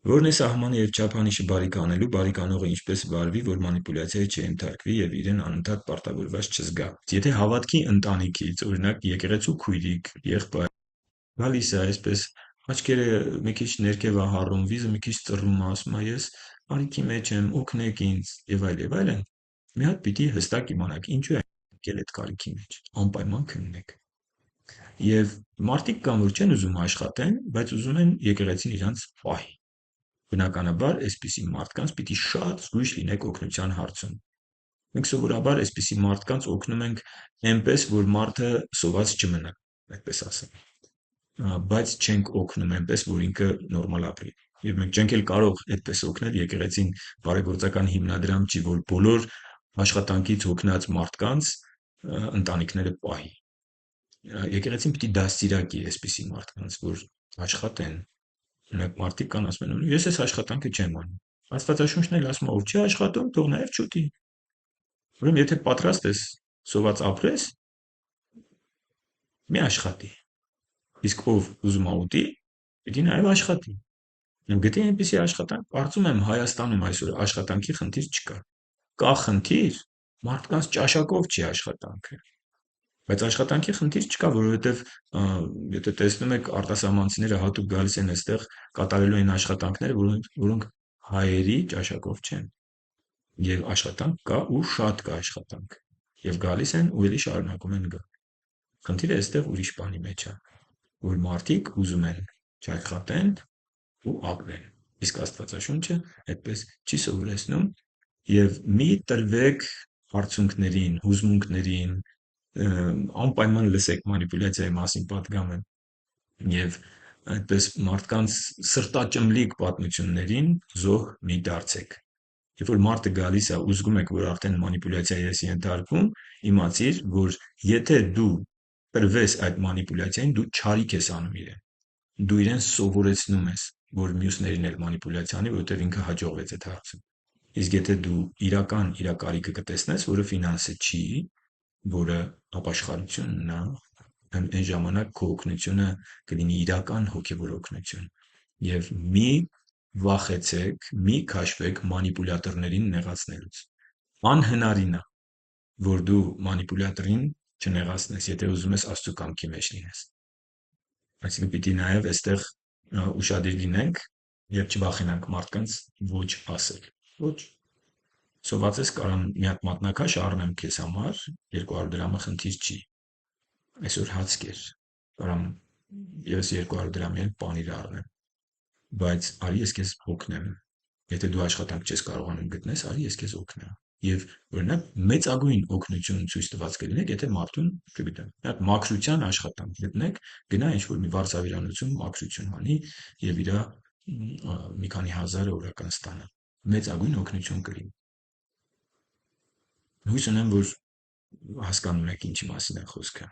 Որն է սահմանը և չափանիշը բարիք անելու, բարիք անողը ինչպես վարվի, որ մանիպուլյացիայի չենթարկվի և իրեն անընդհատ պարտավորված չզգա։ Եթե հավատքի ընտանիքից, օրինակ եկեղեցու քույրիկ, եղբայր, գալիս է այսպես աչքերը մի քիչ ներքև է հառում, վիզը մի քիչ ծռում է, ասում է ես բարիքի մեջ եմ, օգնեք ինձ եւ այլն, մի հատ պիտի հստակ իմանաք ինչու է եկել այդ կարիքի մեջ, անպայման քննեք։ Եվ մարդիկ կան, որ չեն ուզում աշխատեն, բայց ուզում են եկեղեցին իրանց պահի։ Բնականաբար, այսպիսի մարդկանց պիտի շատ զգույշ լինեք օգնության հարցում։ Մենք սովորաբար այսպիսի մարդկանց օգնում ենք այնպես, որ մարդը սոված չմնա, այդպես ասեմ, բայց չենք օգնում այնպես, որ ինքը նորմալ ապրի։ Եվ մենք չենք էլ կարող այդպես օգնել, եկեղեցին բարեգործական հիմնադրամ չի, որ բոլոր աշխատանքից հոգնած մարդկանց ընտանիքները պահի։ Եկեղեցին պիտի դաստիարակի այսպիսի մարդկանց, որ աշխատեն։ Օրինակ մարդիկ կան ասում են, ես այս աշխատանքը չեմ անում։ Աստվածաշունչն էլ ասում է, ով չի աշխատում, թող նաև չուտի։ Ուրեմն եթե պատրաստ ես սոված ապրես, մի աշխատի։ Իսկ ով ուզում է ուտի, պիտի նաև աշխատի։ Գտի այնպիսի աշխատանք, կարծում եմ Հայաստանում այսօր աշխատանքի խնդիր չկա։ Կա խնդիր, մարդկանց ճաշակով չի աշխատանքը։ Բայց աշխատանքի խնդիր չկա, որովհետև եթե տեսնում եք արտասահմանցիները հատուկ գալիս են այստեղ կատարելու են աշխատանքները, որոնք հայերի ճաշակով չեն։ Եվ աշխատանք կա ու շատ կա աշխատանք։ Եվ գալիս են ու էլի շարունակում են գալ։ Խնդիրը այստեղ ուրիշ բանի մեջ է, որ մարդիկ ուզում են չաշխատեն ու ապրեն։ Իսկ Աստվածաշունչը այդպես չի սովորեցնում եւ մի տրվեք հարցունքներին, հուզմունքներին, անպայման լսեք մանիպուլյացիայի մասին պատգամը եւ այդպես մարդկանց սրտաճմլիկ պատմություններին զոհ մի դարձեք։ Երբ որ մարդը գալիս է ու զգում եք, որ արդեն մանիպուլյացիայի ես ենթարկվում, իմացիր, որ եթե դու տրվես այդ մանիպուլյացիային, դու չարիք ես անում իրեն։ Դու իրեն սովորեցնում ես, որ մյուսներին էլ մանիպուլյացիա անի, որովհետև ինքը հաջողվեց այդ հարցում։ Իսկ եթե դու իրական իր կարիքը կտեսնես, որը ֆինանսը չի, որը ապաշխարությունն է, այն ժամանակ քո օգնությունը կլինի իրական հոգևոր օգնություն։ Եվ մի վախեցեք, մի քաշվեք մանիպուլյատորներին նեղացնելուց։ Անհնարին է, որ դու մանիպուլյատորին չնեղացնես, եթե ուզում ես Աստծո կամքի մեջ լինես։ Այսինքն պիտի նաև այստեղ ուշադիր լինենք եւ չվախենանք մարդկանց ոչ ասել։ Ոչ։ Սոված ես կարամ մի հատ մատնաքաշ առնեմ քեզ համար, 200 դրամը խնդիր չի։ Այսօր հաց կեր։ Կարամ ես 200 դրամի էլ պանիր առնեմ։ Բայց արի ես քեզ օգնեմ։ Եթե դու աշխատանք չես կարողանում գտնես, արի ես քեզ օգնեմ։ Եվ օրինակ մեծագույն օգնություն ցույց տված կլինեք, եթե մարդուն, չգիտեմ, մի հատ մաքրության աշխատանք գտնեք, գնա ինչ-որ մի վարձավերանություն մաքրություն անի եւ իրա մի քանի հազարը օրական ստանա։ Մեծագույն օգնություն կլինի։ Հույս ունեմ, որ հասկանում եք ինչի մասին է խոսքը։